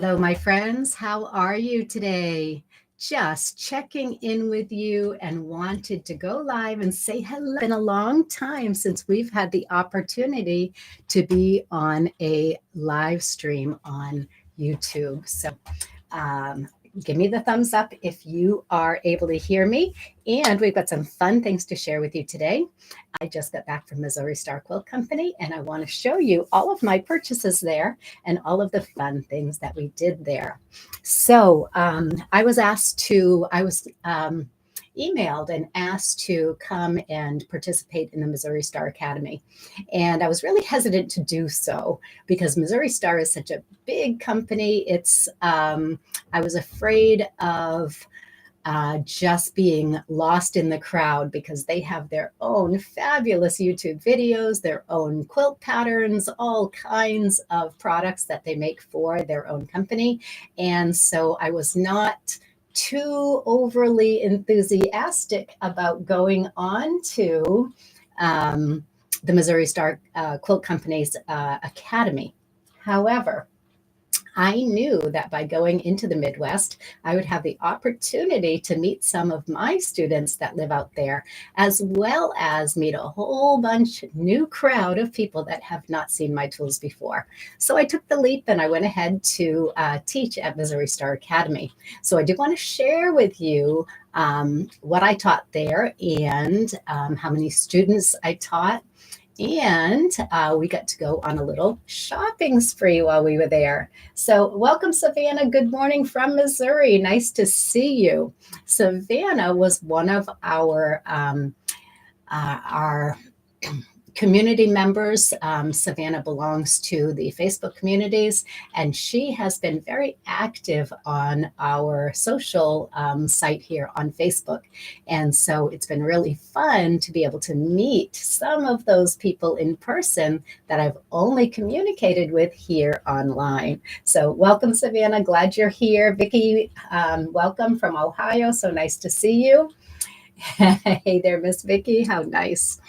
Hello, my friends. How are you today? Just checking in with you and wanted to go live and say hello. It's been a long time since we've had the opportunity to be on a live stream on YouTube. Um, Give me the thumbs up if you are able to hear me. And we've got some fun things to share with you today. I just got back from Missouri Star Quilt Company, and I want to show you all of my purchases there and all of the fun things that we did there. I was emailed and asked to come and participate in the Missouri Star Academy. And I was really hesitant to do so because Missouri Star is such a big company. I was afraid of just being lost in the crowd because they have their own fabulous YouTube videos, their own quilt patterns, all kinds of products that they make for their own company. And so I was not too overly enthusiastic about going on to the Missouri Star Quilt Company's academy. However, I knew that by going into the Midwest, I would have the opportunity to meet some of my students that live out there, as well as meet a whole bunch new crowd of people that have not seen my tools before. So I took the leap and I went ahead to teach at Missouri Star Academy. So I do want to share with you what I taught there and how many students I taught. And we got to go on a little shopping spree while we were there. So, welcome, Savannah. Good morning from Missouri. Nice to see you. Savannah was one of our community members. Savannah belongs to the Facebook communities, and she has been very active on our social site here on Facebook. And so it's been really fun to be able to meet some of those people in person that I've only communicated with here online. So welcome, Savannah. Glad you're here. Vicki, welcome from Ohio. So nice to see you. Hey there, Miss Vicki. How nice.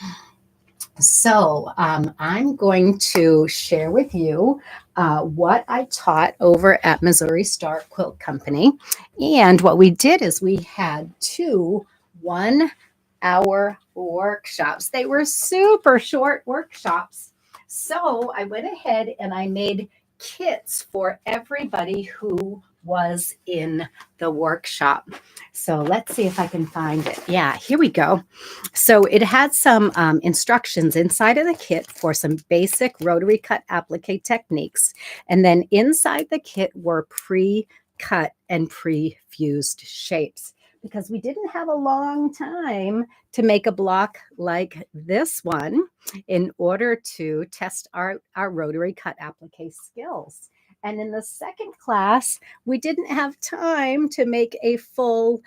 I'm going to share with you what I taught over at Missouri Star Quilt Company. And what we did is we had two 1 hour workshops. They were super short workshops. So I went ahead and I made kits for everybody who was in the workshop. So let's see if I can find it. Yeah, here we go. So it had some instructions inside of the kit for some basic rotary cut applique techniques. And then inside the kit were pre-cut and pre-fused shapes because we didn't have a long time to make a block like this one in order to test our rotary cut applique skills. And in the second class, we didn't have time to make a full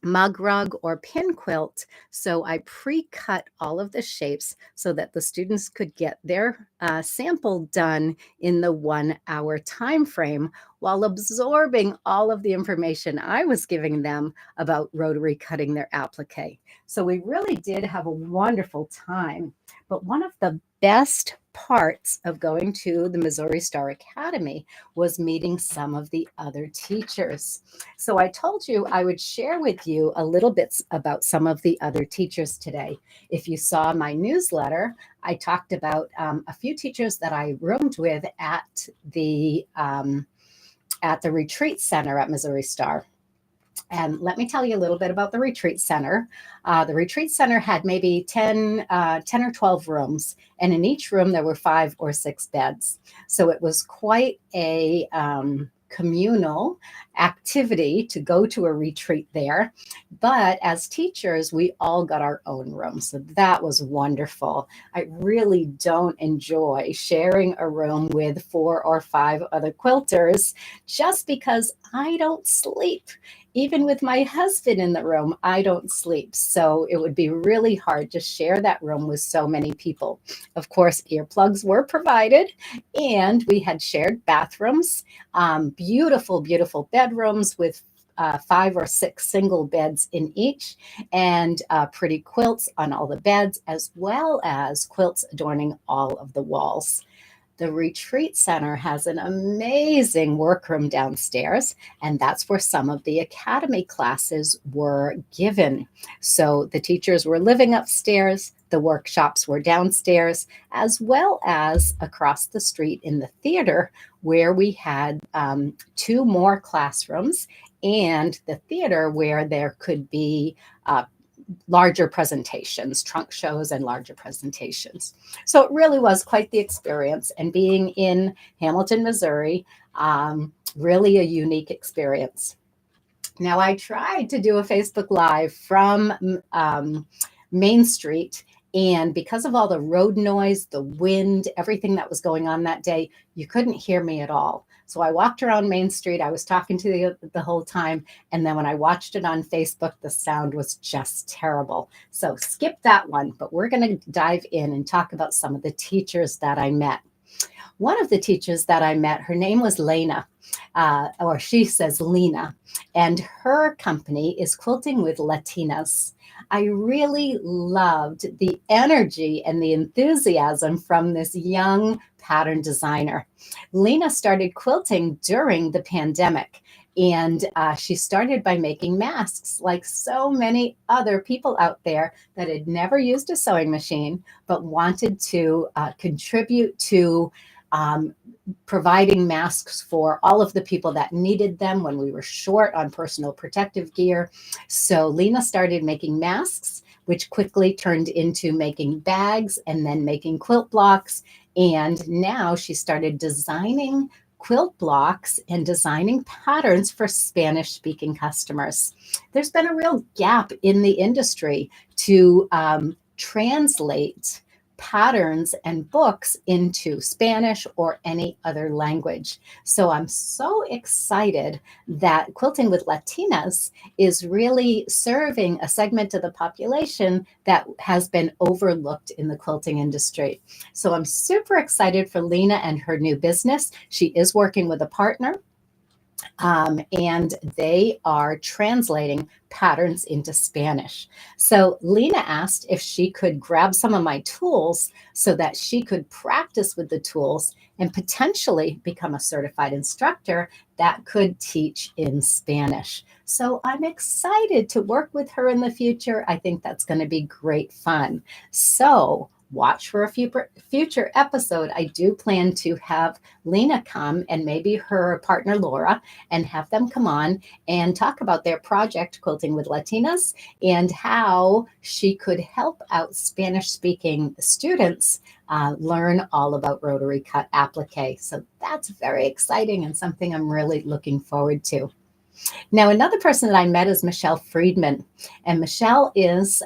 mug rug or pin quilt. So I pre-cut all of the shapes so that the students could get their sample done in the 1 hour time frame while absorbing all of the information I was giving them about rotary cutting their applique. So we really did have a wonderful time. But one of the best parts of going to the Missouri Star Academy was meeting some of the other teachers. So I told you I would share with you a little bit about some of the other teachers today. If you saw my newsletter, I talked about a few teachers that I roomed with at the retreat center at Missouri Star. And let me tell you a little bit about the retreat center. The retreat center had maybe 10 or 12 rooms, and in each room there were 5 or 6 beds. So it was quite a communal activity to go to a retreat there. But as teachers, we all got our own room. So that was wonderful. I really don't enjoy sharing a room with 4 or 5 other quilters just because I don't sleep. Even with my husband in the room, I don't sleep. So it would be really hard to share that room with so many people. Of course, earplugs were provided, and we had shared bathrooms, beautiful, beautiful bedrooms with 5 or 6 single beds in each, and pretty quilts on all the beds, as well as quilts adorning all of the walls. The retreat center has an amazing workroom downstairs, and that's where some of the academy classes were given. So the teachers were living upstairs, the workshops were downstairs, as well as across the street in the theater, where we had 2 more classrooms, and the theater where there could be larger presentations, trunk shows and larger presentations. So it really was quite the experience. And being in Hamilton, Missouri, really a unique experience. Now, I tried to do a Facebook Live from Main Street. And because of all the road noise, the wind, everything that was going on that day, you couldn't hear me at all. So I walked around Main Street. I was talking to the whole time. And then when I watched it on Facebook, the sound was just terrible. So skip that one. But we're going to dive in and talk about some of the teachers that I met. One of the teachers that I met, her name was Lena, or she says Lena, and her company is Quilting with Latinas. I really loved the energy and the enthusiasm from this young pattern designer. Lena started quilting during the pandemic, and she started by making masks like so many other people out there that had never used a sewing machine but wanted to contribute to providing masks for all of the people that needed them when we were short on personal protective gear. So Lena started making masks, which quickly turned into making bags and then making quilt blocks. And now she started designing quilt blocks and designing patterns for Spanish-speaking customers. There's been a real gap in the industry to translate patterns and books into Spanish or any other language. So I'm so excited that Quilting with Latinas is really serving a segment of the population that has been overlooked in the quilting industry. So I'm super excited for Lena and her new business. She is working with a partner. And they are translating patterns into Spanish. So Lena asked if she could grab some of my tools so that she could practice with the tools and potentially become a certified instructor that could teach in Spanish. So I'm excited to work with her in the future. I think that's going to be great fun. So watch for a future episode. I do plan to have Lena come and maybe her partner Laura and have them come on and talk about their project, Quilting with Latinas, and how she could help out Spanish-speaking students learn all about rotary cut applique. So that's very exciting and something I'm really looking forward to. Now, another person that I met is Michelle Friedman, and Michelle is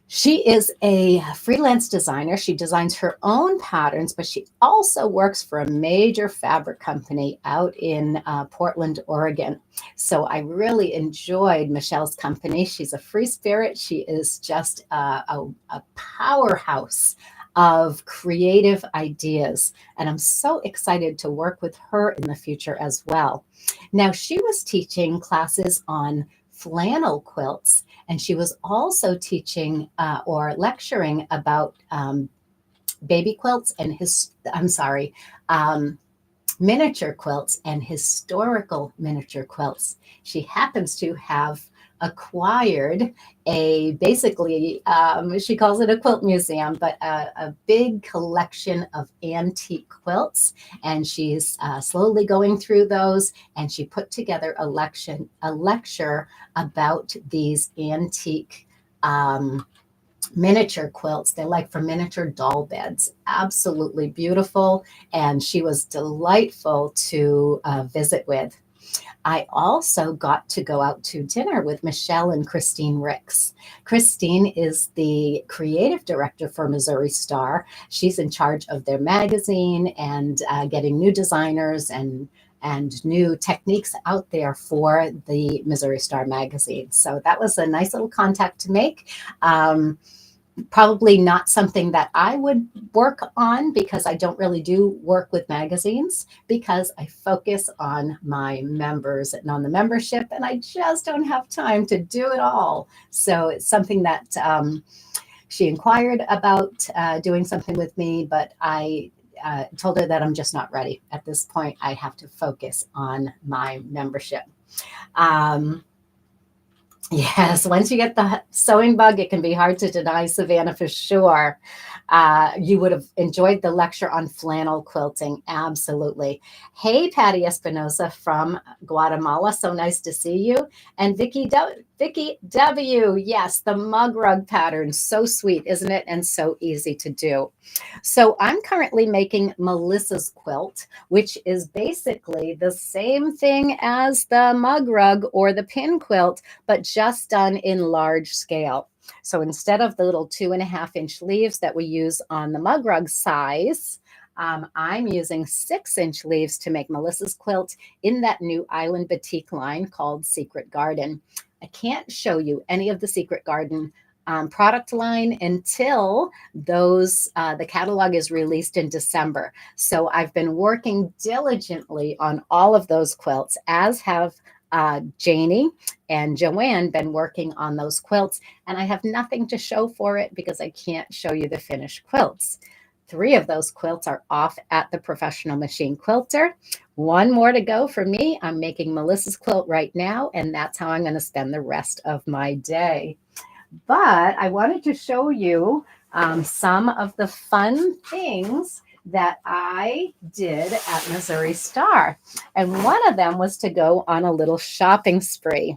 she is a freelance designer. She designs her own patterns, but she also works for a major fabric company out in Portland, Oregon. So I really enjoyed Michelle's company. She's a free spirit. She is just a powerhouse of creative ideas. And I'm so excited to work with her in the future as well. Now, she was teaching classes on flannel quilts, and she was also teaching or lecturing about baby quilts and miniature quilts and historical miniature quilts. She happens to have acquired basically, she calls it a quilt museum, but a big collection of antique quilts. And she's slowly going through those. And she put together a lecture about these antique miniature quilts. They're like for miniature doll beds. Absolutely beautiful. And she was delightful to visit with. I also got to go out to dinner with Michelle and Christine Ricks. Christine is the creative director for Missouri Star. She's in charge of their magazine and getting new designers and new techniques out there for the Missouri Star magazine. So that was a nice little contact to make. Probably not something that I would work on because I don't really do work with magazines because I focus on my members and on the membership, and I just don't have time to do it all. So it's something that she inquired about doing something with me, but I told her that I'm just not ready. At this point, I have to focus on my membership. Um, Yes, once you get the sewing bug, it can be hard to deny, Savannah, for sure. You would have enjoyed the lecture on flannel quilting. Absolutely. Hey, Patty Espinosa from Guatemala. So nice to see you. And Vicky W. Yes, the mug rug pattern. So sweet, isn't it? And so easy to do. So I'm currently making Melissa's quilt, which is basically the same thing as the mug rug or the pin quilt, but just done in large scale. So instead of the little 2.5-inch leaves that we use on the mug rug size, I'm using 6-inch leaves to make Melissa's quilt in that new Island Batik line called Secret Garden. I can't show you any of the Secret Garden product line until the catalog is released in December. So I've been working diligently on all of those quilts, as have Janie and Joanne been working on those quilts, and I have nothing to show for it because I can't show you the finished quilts. 3 of those quilts are off at the Professional Machine Quilter. 1 more to go for me. I'm making Melissa's quilt right now, and that's how I'm going to spend the rest of my day. But I wanted to show you some of the fun things that I did at Missouri Star. And one of them was to go on a little shopping spree.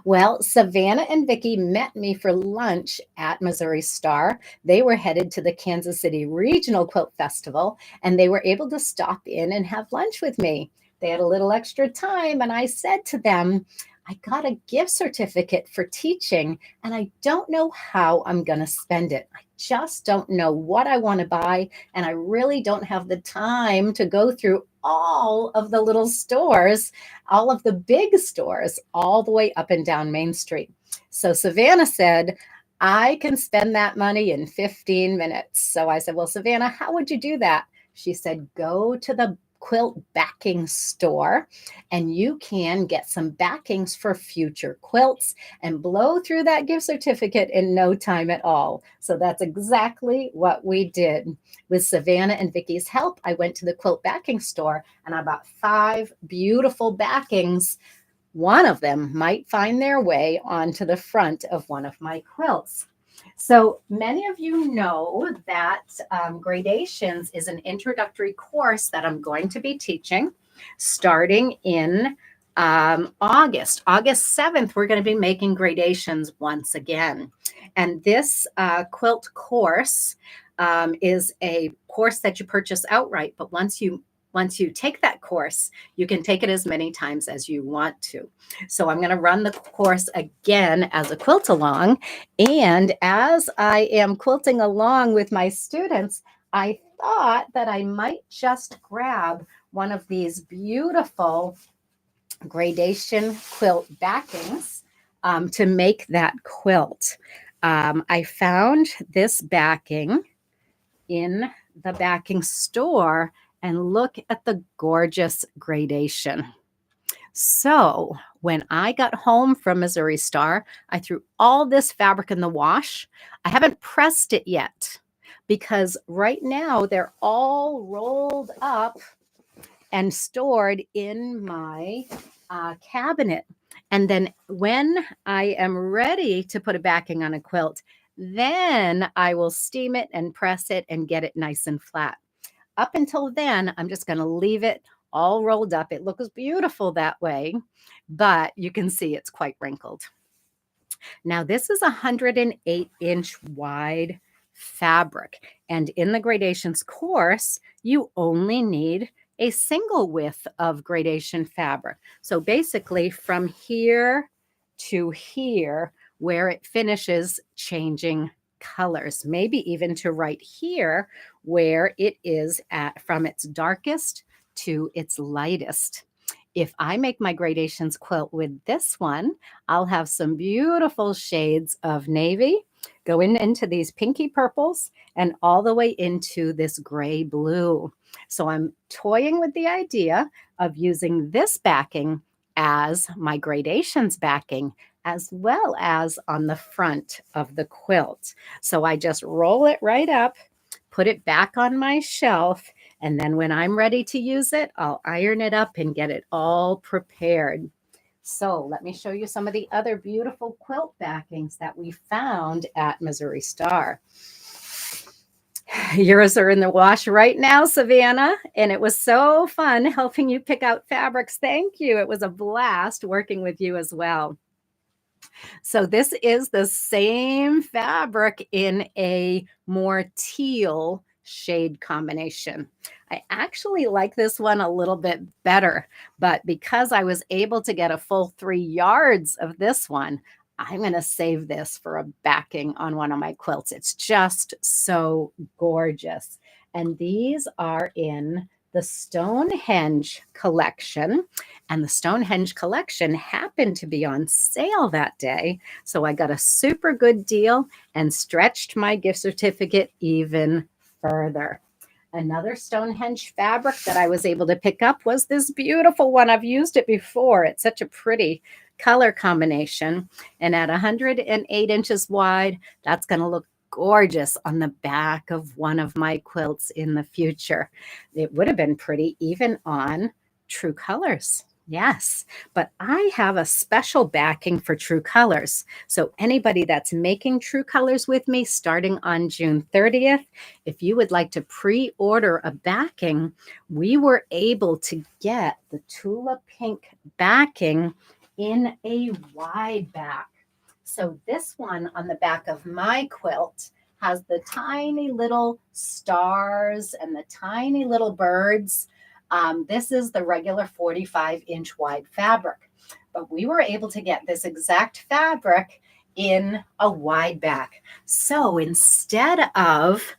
Well, Savannah and Vicky met me for lunch at Missouri Star. They were headed to the Kansas City Regional Quilt Festival, and they were able to stop in and have lunch with me. They had a little extra time, and I said to them, I got a gift certificate for teaching, and I don't know how I'm going to spend it. I just don't know what I want to buy, and I really don't have the time to go through all of the little stores, all of the big stores, all the way up and down Main Street. So Savannah said, I can spend that money in 15 minutes. So I said, well, Savannah, how would you do that? She said, go to the quilt backing store and you can get some backings for future quilts and blow through that gift certificate in no time at all. So that's exactly what we did. With Savannah and Vicky's help, I went to the quilt backing store and I bought 5 beautiful backings. One of them might find their way onto the front of one of my quilts. So many of you know that Gradations is an introductory course that I'm going to be teaching starting in August 7th. We're going to be making gradations once again. And this quilt course is a course that you purchase outright, but once you take that course, you can take it as many times as you want to. So I'm going to run the course again as a quilt along. And as I am quilting along with my students, I thought that I might just grab one of these beautiful gradation quilt backings to make that quilt. I found this backing in the backing store, and look at the gorgeous gradation. So when I got home from Missouri Star, I threw all this fabric in the wash. I haven't pressed it yet because right now they're all rolled up and stored in my cabinet. And then when I am ready to put a backing on a quilt, then I will steam it and press it and get it nice and flat. Up until then, I'm just going to leave it all rolled up. It looks beautiful that way, but you can see it's quite wrinkled. Now, this is 108-inch wide fabric, and in the gradations course, you only need a single width of gradation fabric. So basically from here to here, where it finishes changing colors, maybe even to right here where it is at from its darkest to its lightest. If I make my gradations quilt with this one, I'll have some beautiful shades of navy going into these pinky purples and all the way into this gray blue. So I'm toying with the idea of using this backing as my gradations backing, as well as on the front of the quilt. So I just roll it right up, put it back on my shelf, and then when I'm ready to use it, I'll iron it up and get it all prepared. So let me show you some of the other beautiful quilt backings that we found at Missouri Star. Yours are in the wash right now, Savannah, and it was so fun helping you pick out fabrics. Thank you. It was a blast working with you as well. So this is the same fabric in a more teal shade combination. I actually like this one a little bit better, but because I was able to get a full 3 yards of this one, I'm going to save this for a backing on one of my quilts. It's just so gorgeous. And these are in the Stonehenge collection. And the Stonehenge collection happened to be on sale that day. So I got a super good deal and stretched my gift certificate even further. Another Stonehenge fabric that I was able to pick up was this beautiful one. I've used it before. It's such a pretty color combination. And at 108 inches wide, that's going to look gorgeous on the back of one of my quilts in the future. It would have been pretty even on True Colors. Yes, but I have a special backing for True Colors. So anybody that's making True Colors with me starting on June 30th, if you would like to pre-order a backing, we were able to get the Tula Pink backing in a wide back. So this one on the back of my quilt has the tiny little stars and the tiny little birds. This is the regular 45-inch wide fabric, but we were able to get this exact fabric in a wide back. So instead of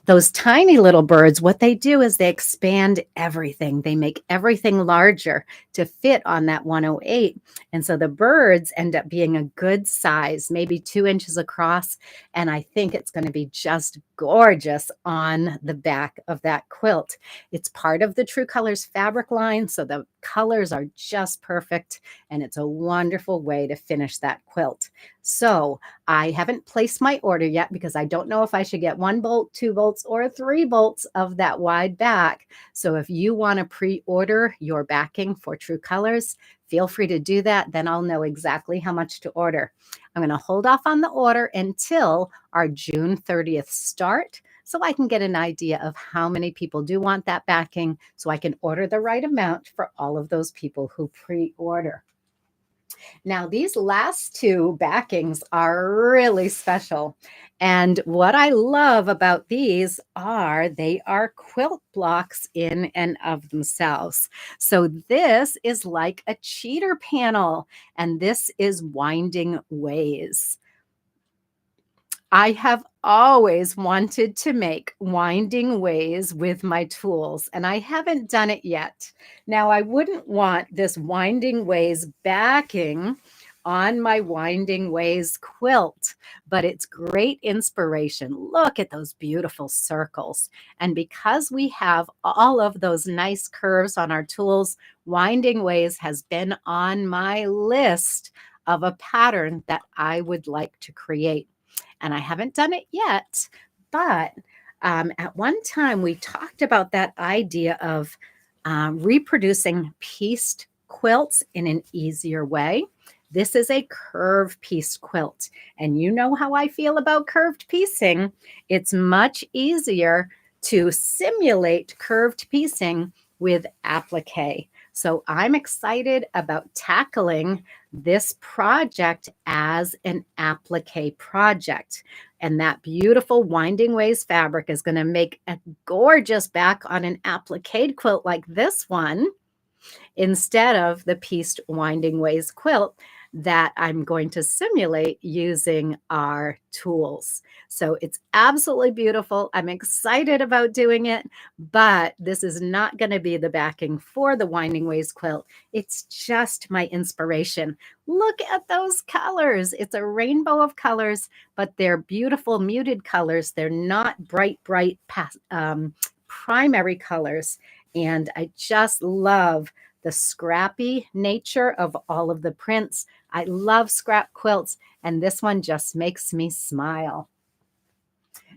those tiny little birds, what they do is they expand everything. They make everything larger to fit on that 108. And so the birds end up being a good size, maybe 2 inches across. And I think it's going to be just gorgeous on the back of that quilt. It's part of the True Colors fabric line, so the colors are just perfect. And it's a wonderful way to finish that quilt. So I haven't placed my order yet because I don't know if I should get 1 bolt, 2 bolts, or 3 bolts of that wide back. So if you want to pre-order your backing for True Colors, feel free to do that. Then I'll know exactly how much to order. I'm going to hold off on the order until our June 30th start so I can get an idea of how many people do want that backing so I can order the right amount for all of those people who pre-order. Now, these last 2 backings are really special. And what I love about these are they are quilt blocks in and of themselves. So this is like a cheater panel, and this is Winding Ways. I have always wanted to make winding ways with my tools, and I haven't done it yet. Now, I wouldn't want this winding ways backing on my winding ways quilt, but it's great inspiration. Look at those beautiful circles. And because we have all of those nice curves on our tools, winding ways has been on my list of a pattern that I would like to create. And I haven't done it yet, but at one time we talked about that idea of reproducing pieced quilts in an easier way. This is a curved piece quilt, and you know how I feel about curved piecing. It's much easier to simulate curved piecing with applique. So I'm excited about tackling this project as an applique project. And that beautiful Winding Ways fabric is going to make a gorgeous back on an applique quilt like this one, instead of the pieced Winding Ways quilt that I'm going to simulate using our tools. So it's absolutely beautiful. I'm excited about doing it, but this is not going to be the backing for the Winding Ways quilt. It's just my inspiration. Look at those colors. It's a rainbow of colors, but they're beautiful muted colors. They're not bright, primary colors. And I just love the scrappy nature of all of the prints. I love scrap quilts, and this one just makes me smile.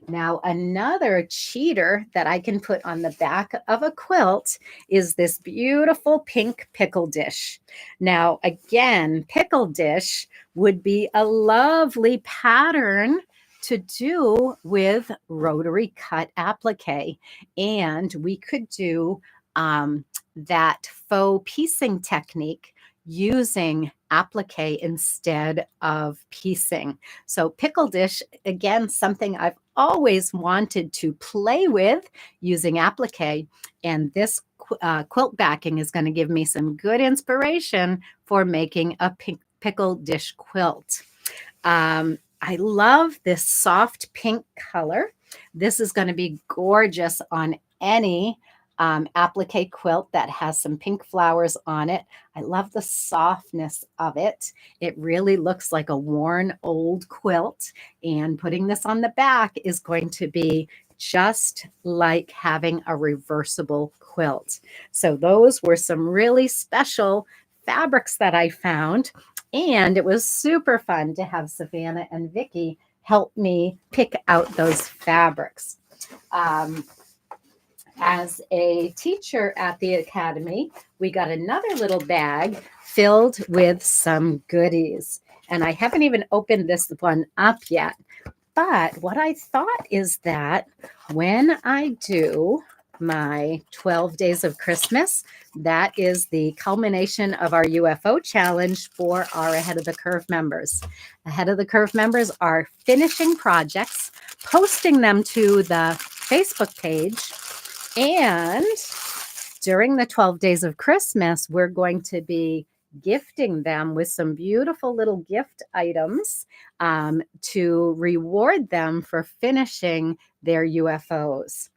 Now, another cheater that I can put on the back of a quilt is this beautiful pink pickle dish. Now, again, pickle dish would be a lovely pattern to do with rotary cut applique. And we could do that faux piecing technique using applique instead of piecing. So pickle dish, again, something I've always wanted to play with using applique, and this quilt backing is going to give me some good inspiration for making a pickle dish quilt. I love this soft pink color. This is going to be gorgeous on any applique quilt that has some pink flowers on it. I love the softness of it. It really looks like a worn old quilt, and putting this on the back is going to be just like having a reversible quilt. So those were some really special fabrics that I found, and it was super fun to have Savannah and Vicki help me pick out those fabrics. As a teacher at the Academy, we got another little bag filled with some goodies. And I haven't even opened this one up yet. But what I thought is that when I do my 12 days of Christmas, that is the culmination of our UFO challenge for our Ahead of the Curve members. Ahead of the Curve members are finishing projects, posting them to the Facebook page, and during the 12 days of Christmas, we're going to be gifting them with some beautiful little gift items to reward them for finishing their UFOs.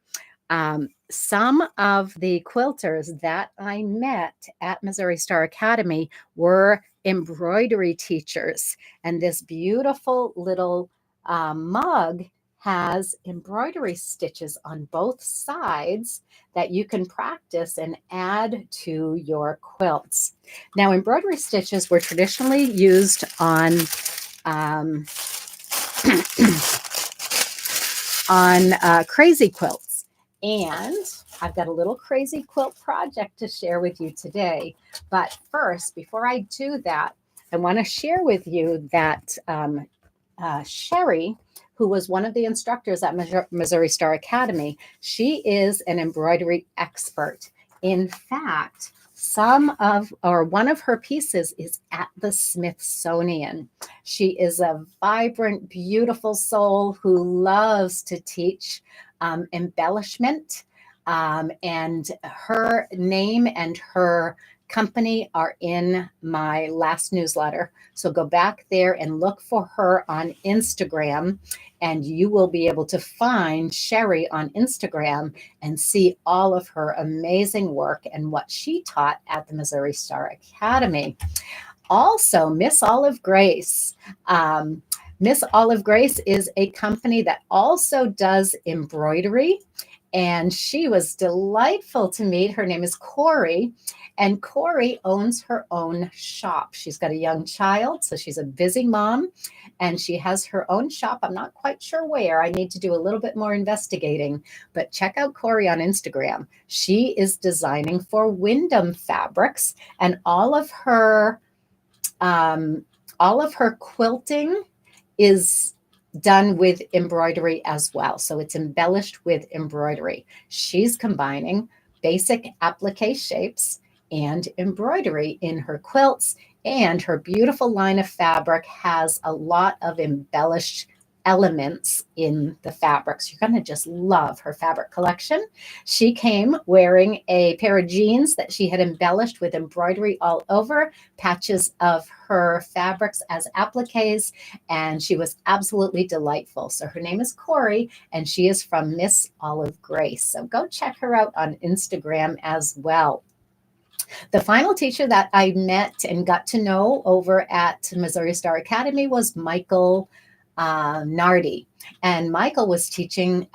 Some of the quilters that I met at Missouri Star Academy were embroidery teachers, and this beautiful little mug has embroidery stitches on both sides that you can practice and add to your quilts. Now, embroidery stitches were traditionally used on crazy quilts, and I've got a little crazy quilt project to share with you today. But first, before I do that, I want to share with you that Sherry, who was one of the instructors at Missouri Star Academy, she is an embroidery expert. In fact, one of her pieces is at the Smithsonian. She is a vibrant, beautiful soul who loves to teach embellishment, and her name and her company are in my last newsletter. So go back there and look for her on Instagram, and you will be able to find Sherry on Instagram and see all of her amazing work and what she taught at the Missouri Star Academy. Also, Miss Olive Grace. Miss Olive Grace is a company that also does embroidery, and she was delightful to meet. Her name is Corey, and Corey owns her own shop. She's got a young child, so she's a busy mom, and she has her own shop. I'm not quite sure where. I need to do a little bit more investigating, but check out Corey on Instagram. She is designing for Wyndham Fabrics, and all of her quilting is done with embroidery as well. So it's embellished with embroidery. She's combining basic applique shapes and embroidery in her quilts, and her beautiful line of fabric has a lot of embellished elements in the fabrics. You're going to just love her fabric collection. She came wearing a pair of jeans that she had embellished with embroidery all over, patches of her fabrics as appliques, and she was absolutely delightful. So her name is Corey, and she is from Miss Olive Grace. So go check her out on Instagram as well. The final teacher that I met and got to know over at Missouri Star Academy was Michael Nardi. And Michael was teaching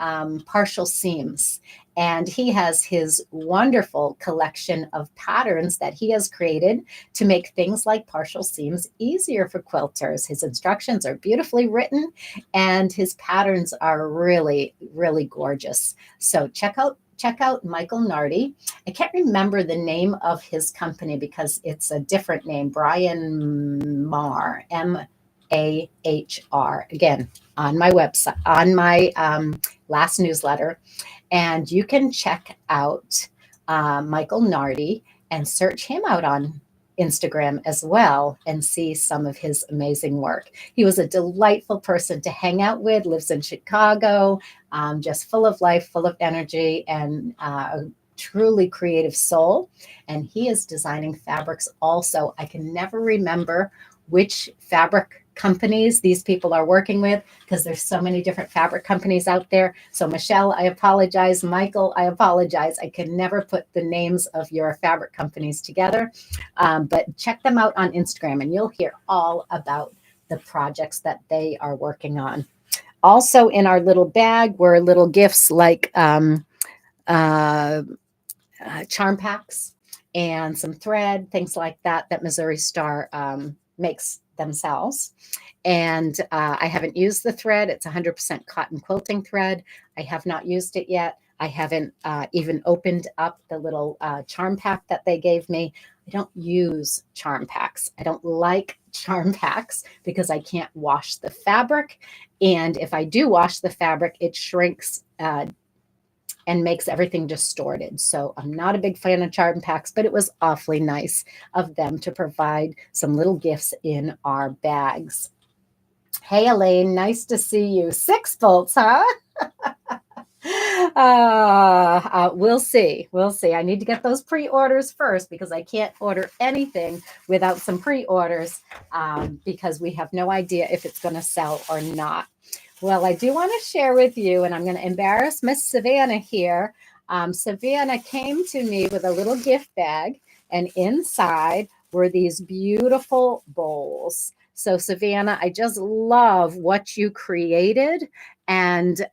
partial seams. And he has his wonderful collection of patterns that he has created to make things like partial seams easier for quilters. His instructions are beautifully written and his patterns are really, really gorgeous. So check out Michael Nardi. I can't remember the name of his company because it's a different name, Brian Maher, Mahr. Again, on my website, on my last newsletter. And you can check out Michael Nardi and search him out on Instagram as well and see some of his amazing work. He was a delightful person to hang out with, lives in Chicago, just full of life, full of energy, and a truly creative soul. And he is designing fabrics also. I can never remember which fabric companies these people are working with because there's so many different fabric companies out there. So Michelle, I apologize. Michael, I apologize. I can never put the names of your fabric companies together, but check them out on Instagram and you'll hear all about the projects that they are working on. Also in our little bag were little gifts like charm packs and some thread, things like that, that Missouri Star makes themselves. And I haven't used the thread. It's 100% cotton quilting thread. I have not used it yet. I haven't even opened up the little charm pack that they gave me. I don't use charm packs. I don't like charm packs because I can't wash the fabric. And if I do wash the fabric, it shrinks and makes everything distorted. So I'm not a big fan of charm packs, but it was awfully nice of them to provide some little gifts in our bags. Hey, Elaine, nice to see you. 6 volts, huh? We'll see. We'll see. I need to get those pre-orders first because I can't order anything without some pre-orders because we have no idea if it's going to sell or not. Well, I do want to share with you, and I'm going to embarrass Miss Savannah here. Savannah came to me with a little gift bag, and inside were these beautiful bowls. So, Savannah, I just love what you created and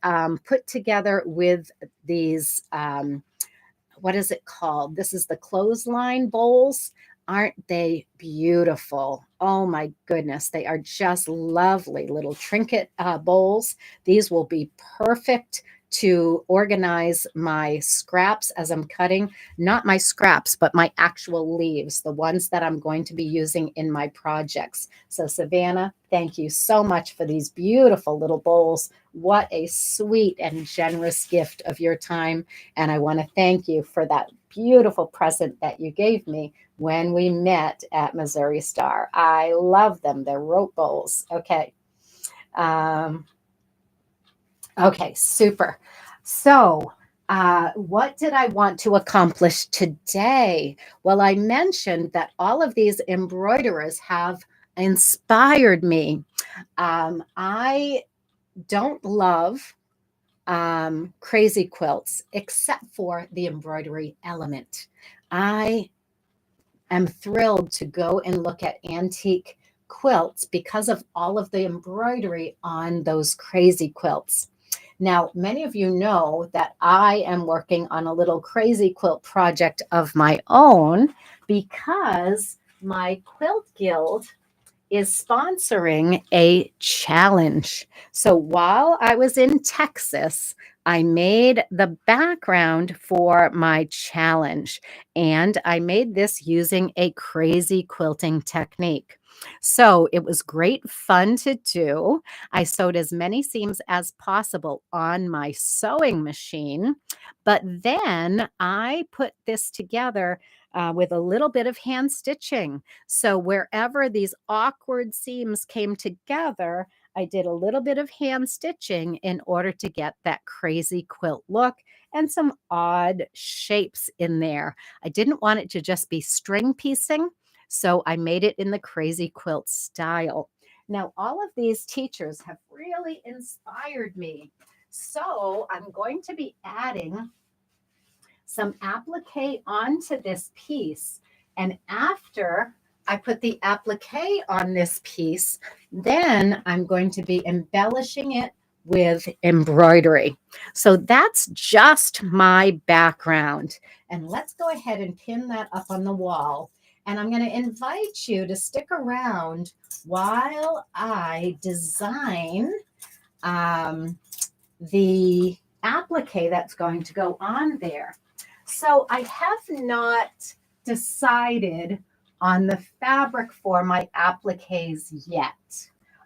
put together with these. What is it called? This is the clothesline bowls. Aren't they beautiful? Oh my goodness. They are just lovely little trinket bowls. These will be perfect to organize my scraps as I'm cutting, not my scraps, but my actual leaves, the ones that I'm going to be using in my projects. So Savannah, thank you so much for these beautiful little bowls. What a sweet and generous gift of your time. And I want to thank you for that beautiful present that you gave me when we met at Missouri Star. I love them. They're rope bowls. Okay. Okay, super. So, what did I want to accomplish today? Well, I mentioned that all of these embroiderers have inspired me. I don't love crazy quilts except for the embroidery element. I am thrilled to go and look at antique quilts because of all of the embroidery on those crazy quilts. Now, many of you know that I am working on a little crazy quilt project of my own because my quilt guild is sponsoring a challenge. So while I was in Texas, I made the background for my challenge, and I made this using a crazy quilting technique. So it was great fun to do. I sewed as many seams as possible on my sewing machine, but then I put this together with a little bit of hand stitching. So wherever these awkward seams came together, I did a little bit of hand stitching in order to get that crazy quilt look and some odd shapes in there. I didn't want it to just be string piecing, so I made it in the crazy quilt style. Now, all of these teachers have really inspired me. So I'm going to be adding some applique onto this piece. And after I put the applique on this piece, then I'm going to be embellishing it with embroidery. So that's just my background. And let's go ahead and pin that up on the wall. And I'm going to invite you to stick around while I design the applique that's going to go on there. So I have not decided on the fabric for my appliques yet.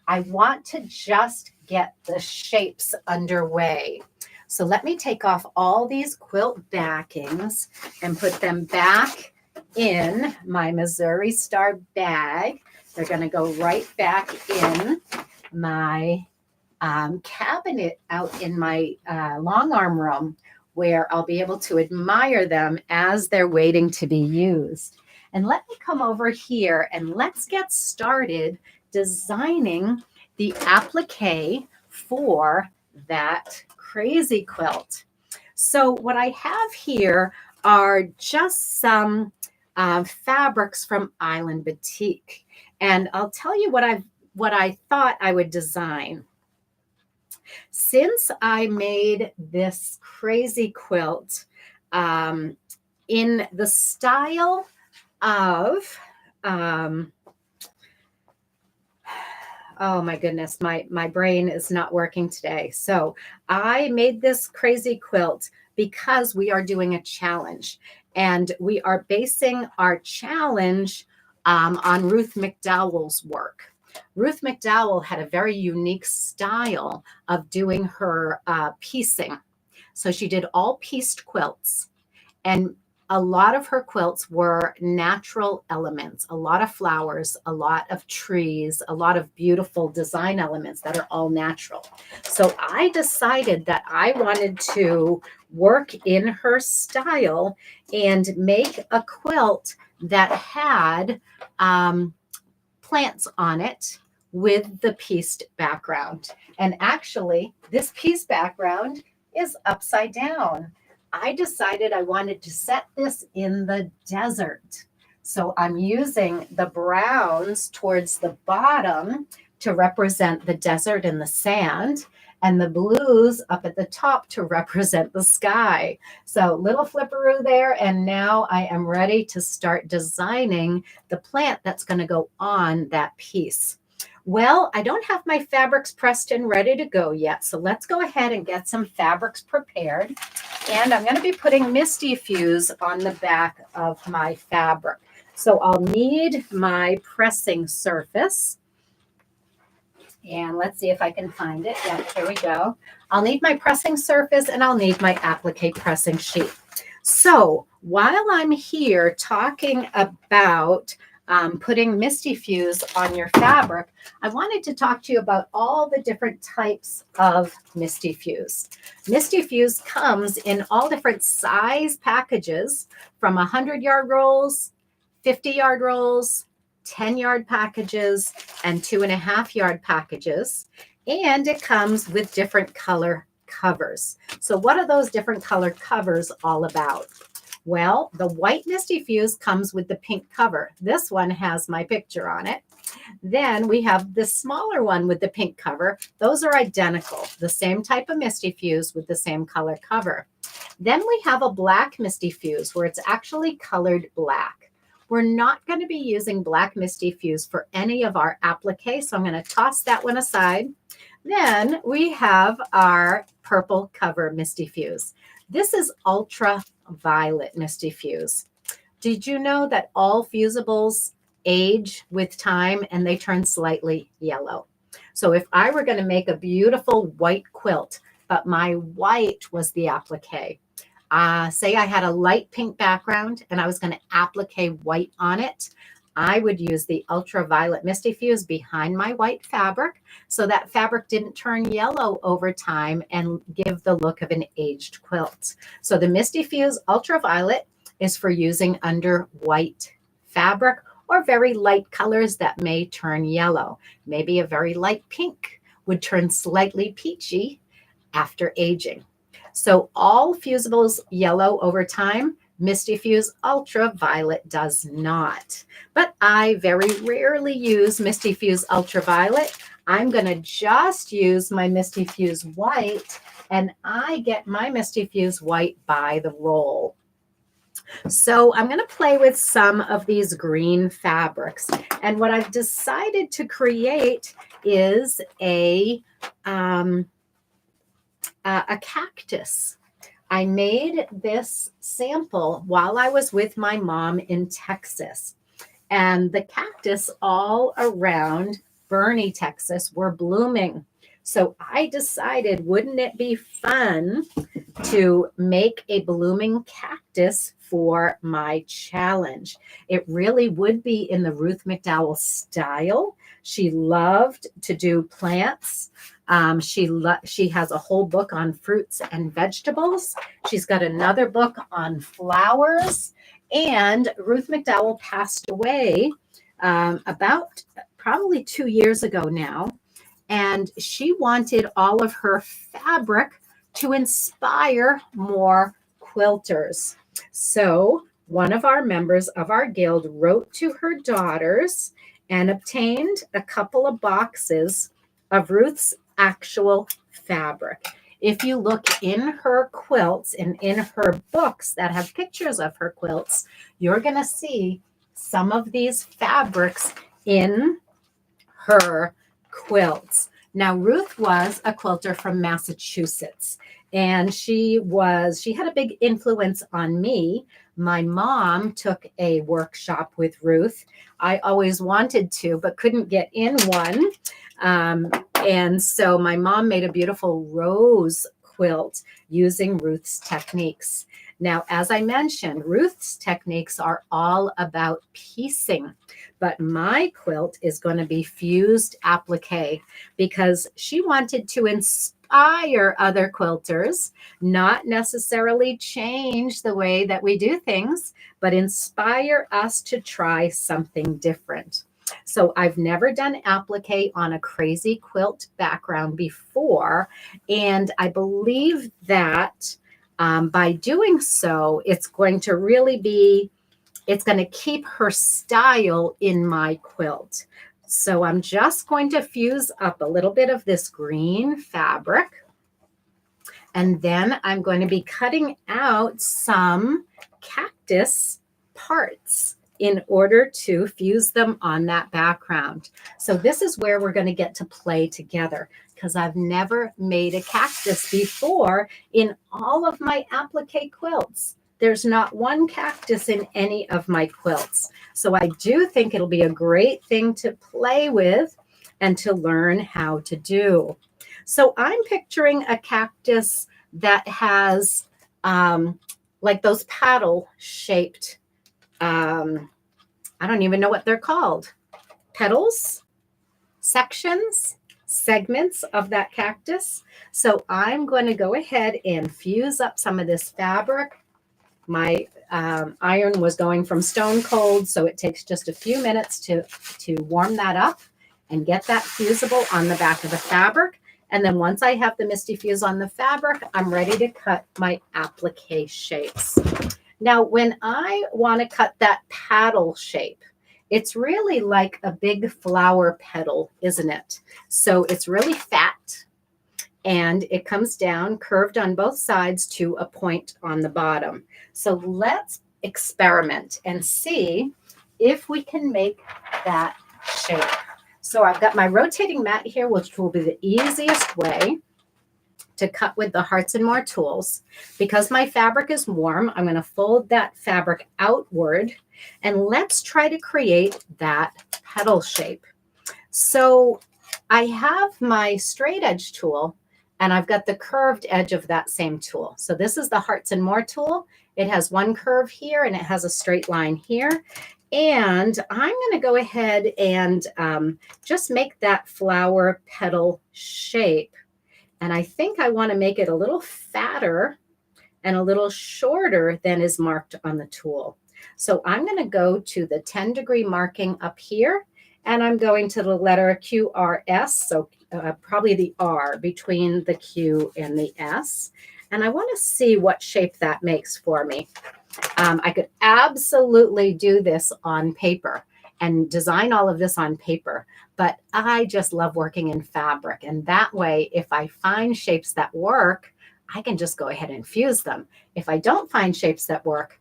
I want to just get the shapes underway. So let me take off all these quilt backings and put them back in my Missouri Star bag. They're going to go right back in my cabinet out in my long arm room, where I'll be able to admire them as they're waiting to be used. And let me come over here and let's get started designing the applique for that crazy quilt. So what I have here are just some fabrics from Island Batik. And I'll tell you what I thought I would design. Since I made this crazy quilt in the style of, oh my goodness, my brain is not working today. So I made this crazy quilt because we are doing a challenge, and we are basing our challenge on Ruth McDowell's work. Ruth McDowell had a very unique style of doing her piecing. So she did all pieced quilts, and a lot of her quilts were natural elements, a lot of flowers, a lot of trees, a lot of beautiful design elements that are all natural. So I decided that I wanted to work in her style and make a quilt that had plants on it with the pieced background. And actually, this piece background is upside down. I decided I wanted to set this in the desert. So I'm using the browns towards the bottom to represent the desert and the sand, and the blues up at the top to represent the sky. So little flipperoo there, and now I am ready to start designing the plant that's going to go on that piece. Well, I don't have my fabrics pressed and ready to go yet, so let's go ahead and get some fabrics prepared. And I'm going to be putting Misty Fuse on the back of my fabric. So I'll need my pressing surface. And let's see if I can find it. Yeah, here we go. I'll need my pressing surface, and I'll need my applique pressing sheet. So while I'm here talking about putting Misty Fuse on your fabric, I wanted to talk to you about all the different types of Misty Fuse. Misty Fuse comes in all different size packages, from 100-yard rolls, 50-yard rolls, 10-yard packages, and 2.5-yard packages. And it comes with different color covers. So what are those different color covers all about? Well, the white Misty Fuse comes with the pink cover. This one has my picture on it. Then we have the smaller one with the pink cover. Those are identical, the same type of Misty Fuse with the same color cover. Then we have a black Misty Fuse where it's actually colored black. We're not going to be using black Misty Fuse for any of our applique, so I'm going to toss that one aside. Then we have our purple cover Misty Fuse. This is ultraviolet Misty Fuse. Did you know that all fusibles age with time and they turn slightly yellow? So if I were going to make a beautiful white quilt, but my white was the applique, say I had a light pink background and I was going to applique white on it, I would use the ultraviolet Misty Fuse behind my white fabric so that fabric didn't turn yellow over time and give the look of an aged quilt. So the Misty Fuse ultraviolet is for using under white fabric or very light colors that may turn yellow. Maybe a very light pink would turn slightly peachy after aging. So all fusibles yellow over time. Misty Fuse Ultraviolet does not. But I very rarely use Misty Fuse Ultraviolet. I'm going to just use my Misty Fuse White, and I get my Misty Fuse White by the roll. So I'm going to play with some of these green fabrics. And what I've decided to create is a cactus. I made this sample while I was with my mom in Texas. And the cactus all around Bernie, Texas were blooming. So I decided, wouldn't it be fun to make a blooming cactus for my challenge? It really would be in the Ruth McDowell style. She loved to do plants. She has a whole book on fruits and vegetables. She's got another book on flowers. And Ruth McDowell passed away about probably 2 years ago now. And she wanted all of her fabric to inspire more quilters. So one of our members of our guild wrote to her daughters and obtained a couple of boxes of Ruth's actual fabric. If you look in her quilts and in her books that have pictures of her quilts, you're going to see some of these fabrics in her quilts. Now, Ruth was a quilter from Massachusetts, and she had a big influence on me. My mom took a workshop with Ruth. I always wanted to, but couldn't get in one. And so my mom made a beautiful rose quilt using Ruth's techniques. Now, as I mentioned, Ruth's techniques are all about piecing, but my quilt is going to be fused applique because she wanted to inspire other quilters, not necessarily change the way that we do things, but inspire us to try something different. So I've never done applique on a crazy quilt background before, and I believe that by doing so, it's going to keep her style in my quilt. So I'm just going to fuse up a little bit of this green fabric. And then I'm going to be cutting out some cactus parts in order to fuse them on that background. So this is where we're going to get to play together, because I've never made a cactus before in all of my applique quilts. There's not one cactus in any of my quilts. So I do think it'll be a great thing to play with and to learn how to do. So I'm picturing a cactus that has like those paddle shaped, I don't even know what they're called, petals, sections, segments of that cactus. So I'm going to go ahead and fuse up some of this fabric. My iron was going from stone cold, so it takes just a few minutes to warm that up and get that fusible on the back of the fabric. And then once I have the Misty Fuse on the fabric, I'm ready to cut my applique shapes. Now, when I want to cut that paddle shape, it's really like a big flower petal, isn't it? So it's really fat, and it comes down curved on both sides to a point on the bottom. So let's experiment and see if we can make that shape. So I've got my rotating mat here, which will be the easiest way to cut with the Hearts and More tools. Because my fabric is warm, I'm going to fold that fabric outward, and let's try to create that petal shape. So I have my straight edge tool, and I've got the curved edge of that same tool. So this is the Hearts and More tool. It has one curve here, and it has a straight line here. And I'm going to go ahead and just make that flower petal shape. And I think I want to make it a little fatter and a little shorter than is marked on the tool. So I'm going to go to the 10-degree marking up here, and I'm going to the letter QRS, so probably the R between the Q and the S. And I want to see what shape that makes for me. I could absolutely do this on paper and design all of this on paper, but I just love working in fabric. And that way, if I find shapes that work, I can just go ahead and fuse them. If I don't find shapes that work,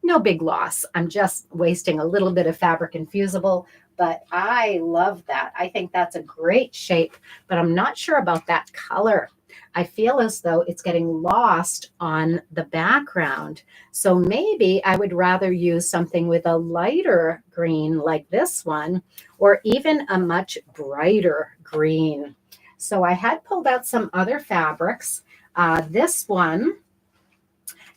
no big loss. I'm just wasting a little bit of fabric and fusible, but I love that. I think that's a great shape, but I'm not sure about that color. I feel as though it's getting lost on the background. So maybe I would rather use something with a lighter green like this one, or even a much brighter green. So I had pulled out some other fabrics. This one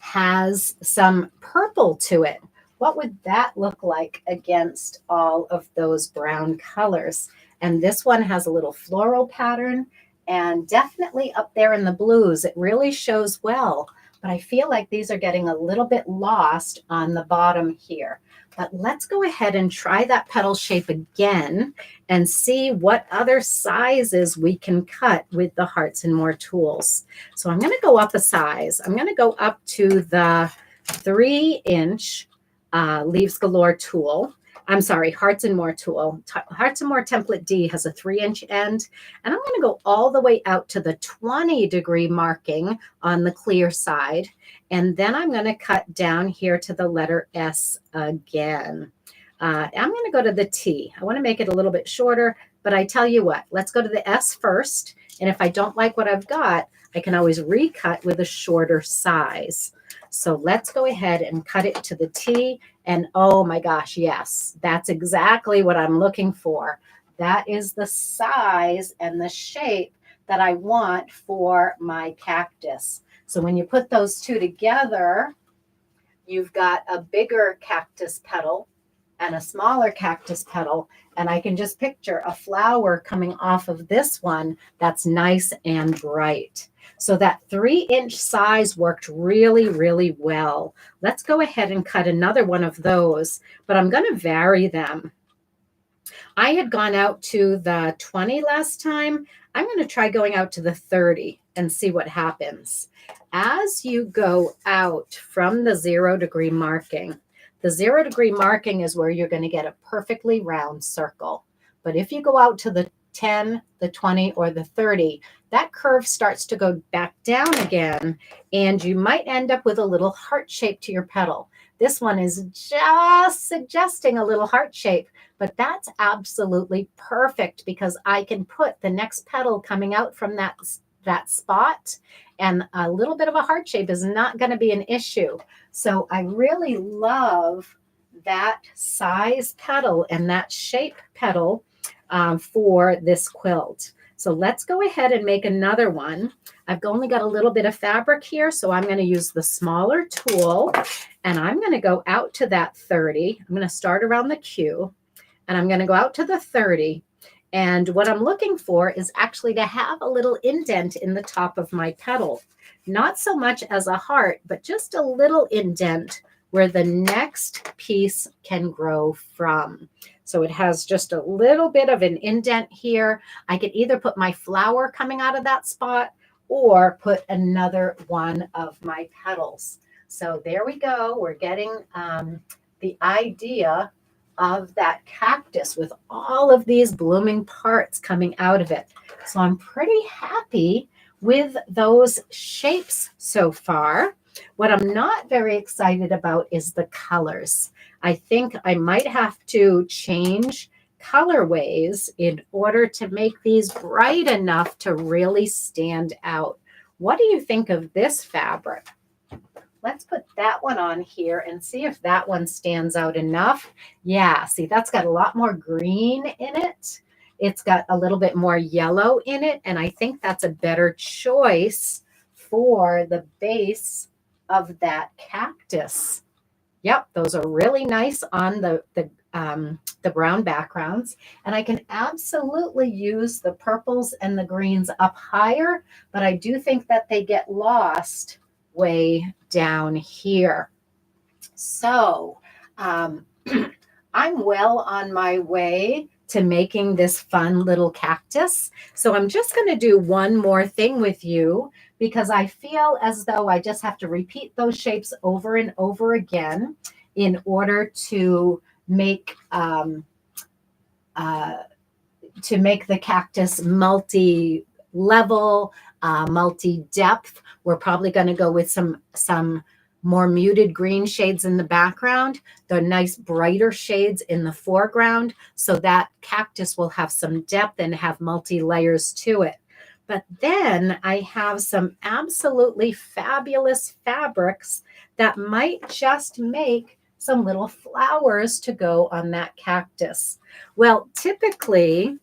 has some purple to it. What would that look like against all of those brown colors? And this one has a little floral pattern, and definitely up there in the blues, it really shows well. But I feel like these are getting a little bit lost on the bottom here. But let's go ahead and try that petal shape again and see what other sizes we can cut with the Hearts and More tools. So I'm going to go up a size. I'm going to go up to the 3-inch Leaves Galore tool. I'm sorry, Hearts and More tool. Hearts and More Template D has a 3-inch end, and I'm going to go all the way out to the 20-degree marking on the clear side, and then I'm going to cut down here to the letter S again. I'm going to go to the T. I want to make it a little bit shorter, but I tell you what, let's go to the S first, and if I don't like what I've got, I can always recut with a shorter size. So let's go ahead and cut it to the T. And oh my gosh, yes, that's exactly what I'm looking for. That is the size and the shape that I want for my cactus. So when you put those two together, you've got a bigger cactus petal and a smaller cactus petal. And I can just picture a flower coming off of this one that's nice and bright. So that 3-inch size worked really, really well. Let's go ahead and cut another one of those, but I'm going to vary them. I had gone out to the 20 last time. I'm going to try going out to the 30 and see what happens. As you go out from the 0-degree marking, the 0-degree marking is where you're going to get a perfectly round circle. But if you go out to the 10, the 20, or the 30, that curve starts to go back down again, and you might end up with a little heart shape to your petal. This one is just suggesting a little heart shape, but that's absolutely perfect because I can put the next petal coming out from that spot, and a little bit of a heart shape is not going to be an issue. So I really love that size petal and that shape petal for this quilt. So let's go ahead and make another one. I've only got a little bit of fabric here, so I'm going to use the smaller tool, and I'm going to go out to that 30. I'm going to start around the Q, and I'm going to go out to the 30. And what I'm looking for is actually to have a little indent in the top of my petal. Not so much as a heart, but just a little indent where the next piece can grow from. So it has just a little bit of an indent here. I could either put my flower coming out of that spot or put another one of my petals. So there we go. We're getting the idea of that cactus with all of these blooming parts coming out of it. So I'm pretty happy with those shapes so far. What I'm not very excited about is the colors. I think I might have to change colorways in order to make these bright enough to really stand out. What do you think of this fabric? Let's put that one on here and see if that one stands out enough. Yeah, see, that's got a lot more green in it. It's got a little bit more yellow in it, and I think that's a better choice for the base of that cactus. Yep, those are really nice on the brown backgrounds. And I can absolutely use the purples and the greens up higher, but I do think that they get lost way down here. So I'm well on my way to making this fun little cactus. So I'm just going to do one more thing with you because I feel as though I just have to repeat those shapes over and over again in order make uh, to make the cactus multi-level, multi-depth. We're probably going to go with some more muted green shades in the background, the nice brighter shades in the foreground, so that cactus will have some depth and have multi-layers to it. But then I have some absolutely fabulous fabrics that might just make some little flowers to go on that cactus. Well, typically,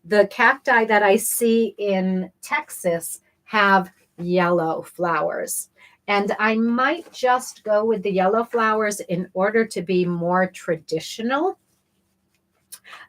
the cacti that I see in Texas have yellow flowers. And I might just go with the yellow flowers in order to be more traditional.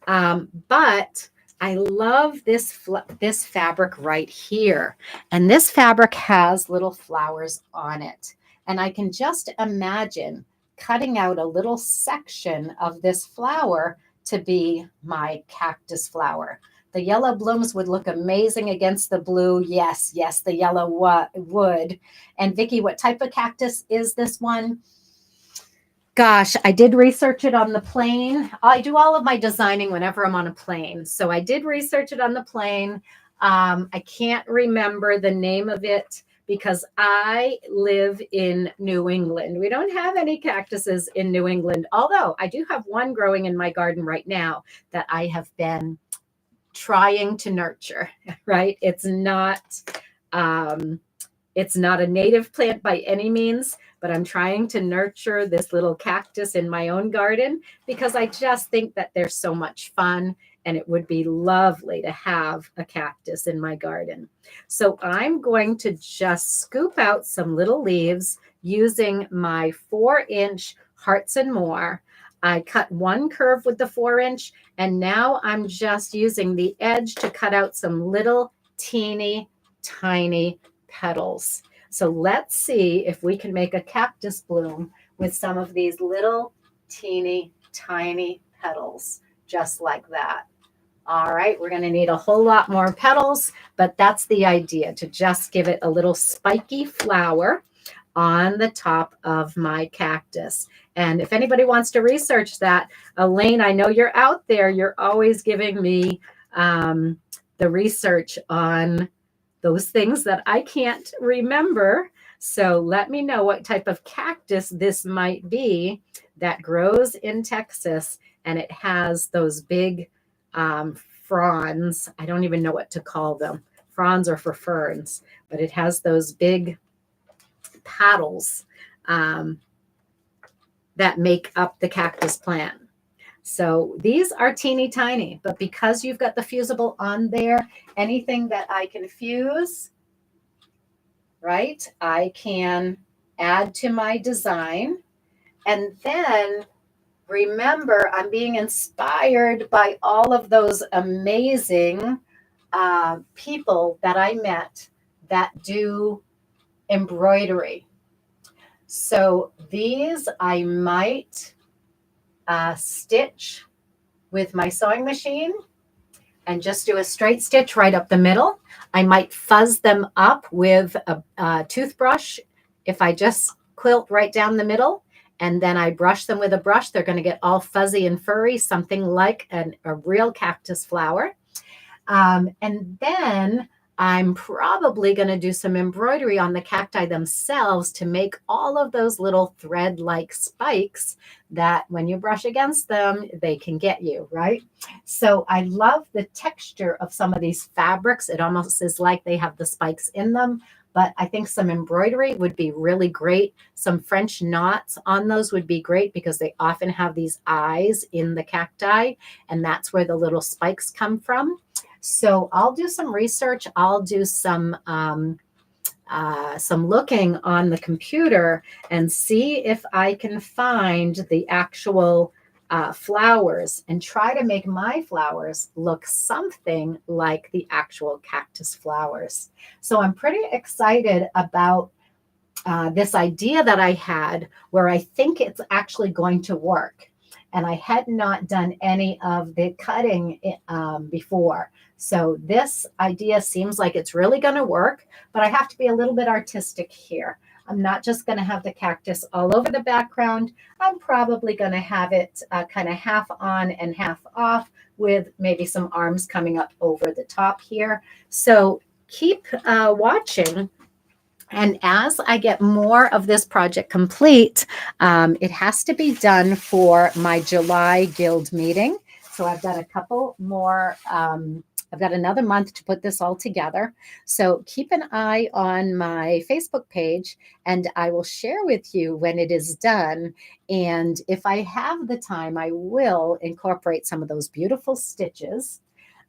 But I love this fabric right here. And this fabric has little flowers on it. And I can just imagine cutting out a little section of this flower to be my cactus flower. The yellow blooms would look amazing against the blue. Yes, yes, the yellow would. And Vicki, what type of cactus is this one? Gosh, I did research it on the plane. I do all of my designing whenever I'm on a plane. So I did research it on the plane. I can't remember the name of it because I live in New England. We don't have any cactuses in New England, although I do have one growing in my garden right now that I have been trying to nurture, right? It's not a native plant by any means, but I'm trying to nurture this little cactus in my own garden because I just think that they're so much fun and it would be lovely to have a cactus in my garden. So I'm going to just scoop out some little leaves using my 4-inch Hearts and More. I cut one curve with the 4-inch, and now I'm just using the edge to cut out some little teeny tiny petals. So let's see if we can make a cactus bloom with some of these little teeny tiny petals, just like that. All right, we're going to need a whole lot more petals, but that's the idea, to just give it a little spiky flower on the top of my cactus. And if anybody wants to research that, Elaine, I know you're out there. You're always giving me the research on those things that I can't remember. So let me know what type of cactus this might be that grows in Texas. And it has those big fronds. I don't even know what to call them. Fronds are for ferns, but it has those big paddles that make up the cactus plant. So these are teeny tiny, but because you've got the fusible on there, anything that I can fuse, right, I can add to my design. And then remember, I'm being inspired by all of those amazing people that I met that do embroidery. So these I might stitch with my sewing machine and just do a straight stitch right up the middle. I might fuzz them up with a toothbrush if I just quilt right down the middle, and then I brush them with a brush. They're going to get all fuzzy and furry, something like a real cactus flower. And then I'm probably going to do some embroidery on the cacti themselves to make all of those little thread-like spikes that when you brush against them, they can get you, right? So I love the texture of some of these fabrics. It almost is like they have the spikes in them, but I think some embroidery would be really great. Some French knots on those would be great because they often have these eyes in the cacti, and that's where the little spikes come from. So I'll do some research. I'll do some looking on the computer and see if I can find the actual flowers and try to make my flowers look something like the actual cactus flowers. So I'm pretty excited about this idea that I had where I think it's actually going to work. and I had not done any of the cutting before. So this idea seems like it's really going to work, but I have to be a little bit artistic here. I'm not just going to have the cactus all over the background. I'm probably going to have it kind of half on and half off, with maybe some arms coming up over the top here. So keep watching. And as I get more of this project complete, it has to be done for my July guild meeting. So I've got a couple more. I've got another month to put this all together. So keep an eye on my Facebook page, and I will share with you when it is done. And if I have the time, I will incorporate some of those beautiful stitches.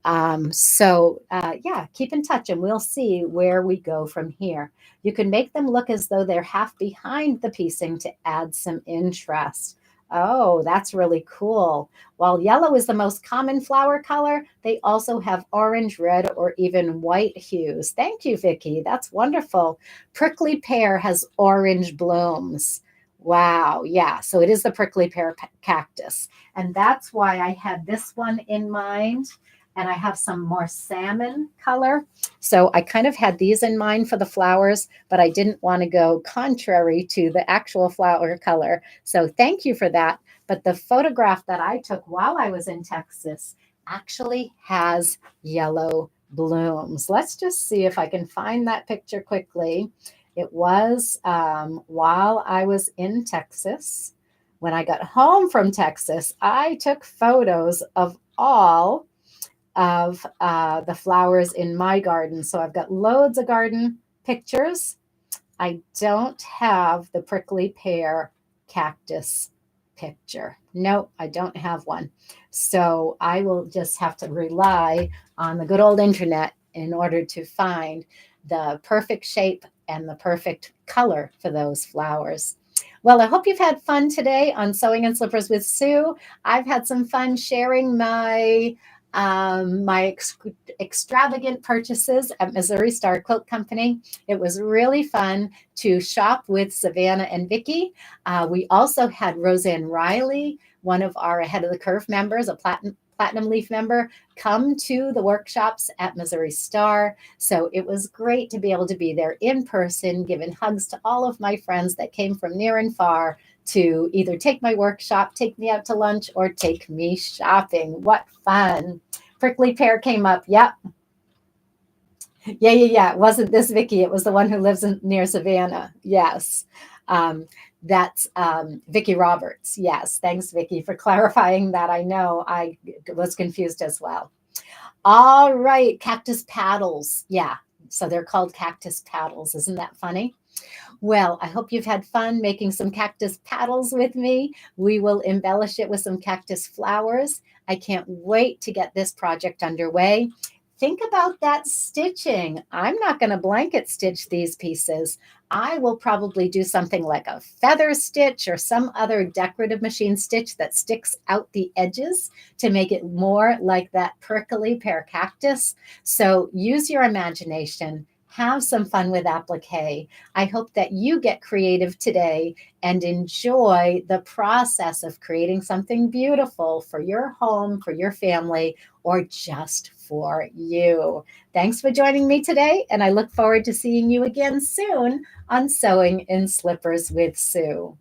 Yeah, keep in touch and we'll see where we go from here. You can make them look as though they're half behind the piecing to add some interest. Oh, that's really cool. While yellow is the most common flower color, they also have orange, red, or even white hues. Thank you, Vicki. That's wonderful. Prickly pear has orange blooms. Wow. Yeah. So it is the prickly pear cactus. And that's why I had this one in mind. And I have some more salmon color. So I kind of had these in mind for the flowers, but I didn't want to go contrary to the actual flower color. So thank you for that. But the photograph that I took while I was in Texas actually has yellow blooms. Let's just see if I can find that picture quickly. It was while I was in Texas. When I got home from Texas, I took photos of all of the flowers in my garden. So I've got loads of garden pictures. I don't have the prickly pear cactus picture. No, I don't have one. So I will just have to rely on the good old internet in order to find the perfect shape and the perfect color for those flowers. Well, I hope you've had fun today on Sewing in Slippers with Sue. I've had some fun sharing my extravagant purchases at Missouri Star Quilt Company. It was really fun to shop with Savannah and Vicki. We also had Roseanne Riley, one of our Ahead of the Curve members, a Platinum Leaf member, come to the workshops at Missouri Star. So it was great to be able to be there in person, giving hugs to all of my friends that came from near and far to either take my workshop, take me out to lunch, or take me shopping. What fun. Prickly pear came up. Yep. Yeah. It wasn't this Vicki. It was the one who lives near Savannah. Yes. That's Vicki Roberts. Yes. Thanks, Vicki, for clarifying that. I know I was confused as well. All right. Cactus paddles. Yeah. So they're called cactus paddles. Isn't that funny? Well, I hope you've had fun making some cactus paddles with me. We will embellish it with some cactus flowers. I can't wait to get this project underway. Think about that stitching. I'm not going to blanket stitch these pieces. I will probably do something like a feather stitch or some other decorative machine stitch that sticks out the edges to make it more like that prickly pear cactus. So use your imagination. Have some fun with applique. I hope that you get creative today and enjoy the process of creating something beautiful for your home, for your family, or just for you. Thanks for joining me today, and I look forward to seeing you again soon on Sewing in Slippers with Sue.